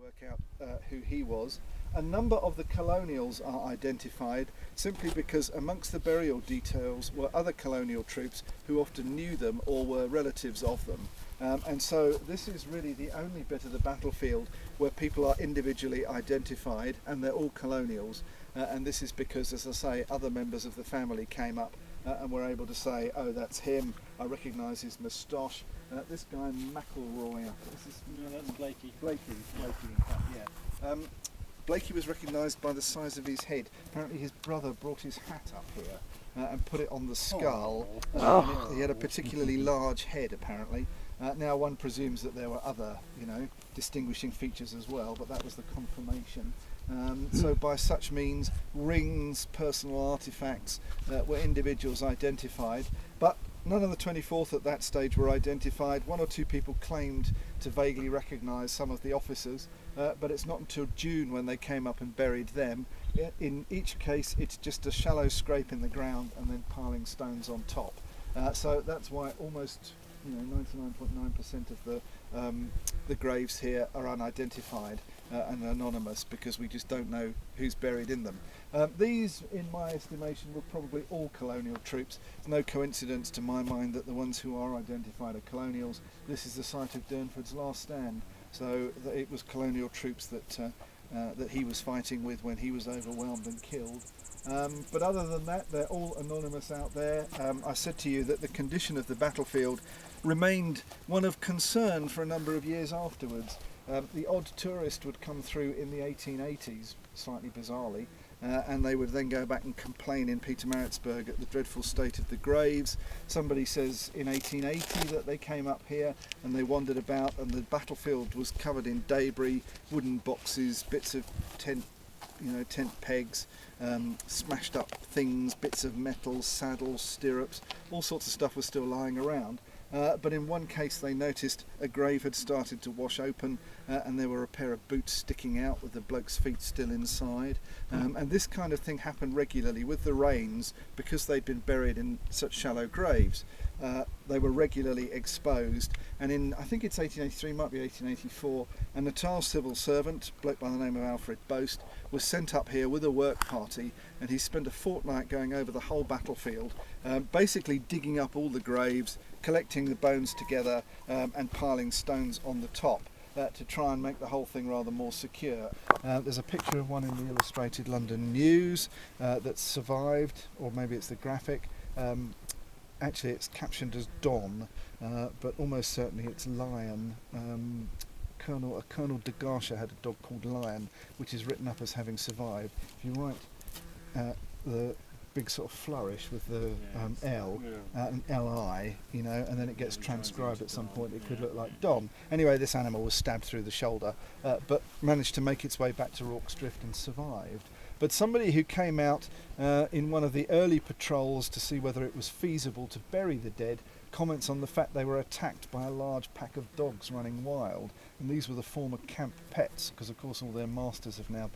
work out who he was. A number of the colonials are identified simply because amongst the burial details were other colonial troops who often knew them or were relatives of them. And so this is really the only bit of the battlefield where people are individually identified, and they're all colonials. And this is because, as I say, other members of the family came up and were able to say, oh, that's him, I recognise his moustache. This guy McElroy, No, that's Blakey. Blakey, in fact, yeah. Blakey was recognised by the size of his head. Apparently his brother brought his hat up here and put it on the skull. And he had a particularly large head, apparently. Now one presumes that there were other, distinguishing features as well, but that was the confirmation. So by such means, rings, personal artefacts were individuals identified, but none of the 24th at that stage were identified. One or two people claimed to vaguely recognise some of the officers, but it's not until June when they came up and buried them. In each case, it's just a shallow scrape in the ground and then piling stones on top. So that's why almost 99.9% of the graves here are unidentified and anonymous, because we just don't know who's buried in them. These, in my estimation, were probably all colonial troops. It's no coincidence to my mind that the ones who are identified are colonials. This is the site of Durnford's last stand, so it was colonial troops that he was fighting with when he was overwhelmed and killed. But other than that, they're all anonymous out there. I said to you that the condition of the battlefield remained one of concern for a number of years afterwards. The odd tourist would come through in the 1880s, slightly bizarrely, and they would then go back and complain in Pietermaritzburg at the dreadful state of the graves. Somebody says in 1880 that they came up here and they wandered about, and the battlefield was covered in debris, wooden boxes, bits of tent pegs, smashed up things, bits of metal, saddles, stirrups, all sorts of stuff was still lying around. But in one case they noticed a grave had started to wash open, and there were a pair of boots sticking out with the bloke's feet still inside. And this kind of thing happened regularly with the rains, because they'd been buried in such shallow graves. They were regularly exposed, and in, I think it's 1883, might be 1884, a Natal civil servant, a bloke by the name of Alfred Boast, was sent up here with a work party, and he spent a fortnight going over the whole battlefield, basically digging up all the graves, collecting the bones together, and piling stones on the top to try and make the whole thing rather more secure. There's a picture of one in the Illustrated London News that's survived, or maybe it's the Graphic. Actually it's captioned as Don, but almost certainly it's Lion. Colonel de Garsha had a dog called Lion, which is written up as having survived. If you write the big sort of flourish with the L and Li, and then it gets transcribed at some point, it could look like Don. Anyway, this animal was stabbed through the shoulder, but managed to make its way back to Rorke's Drift and survived. But somebody who came out in one of the early patrols to see whether it was feasible to bury the dead comments on the fact they were attacked by a large pack of dogs running wild, and these were the former camp pets, because of course all their masters have now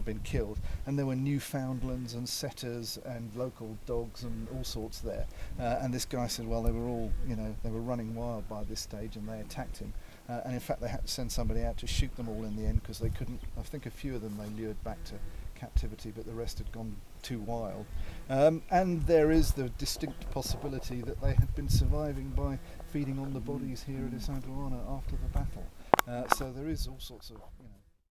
been killed, and there were Newfoundlands and setters and local dogs and all sorts there. And this guy said, well, they were all, they were running wild by this stage, and they attacked him. And in fact they had to send somebody out to shoot them all in the end, because they couldn't, I think a few of them they lured back to captivity, but the rest had gone too wild. And there is the distinct possibility that they had been surviving by feeding on the bodies here at Isandlwana after the battle. So there is all sorts of,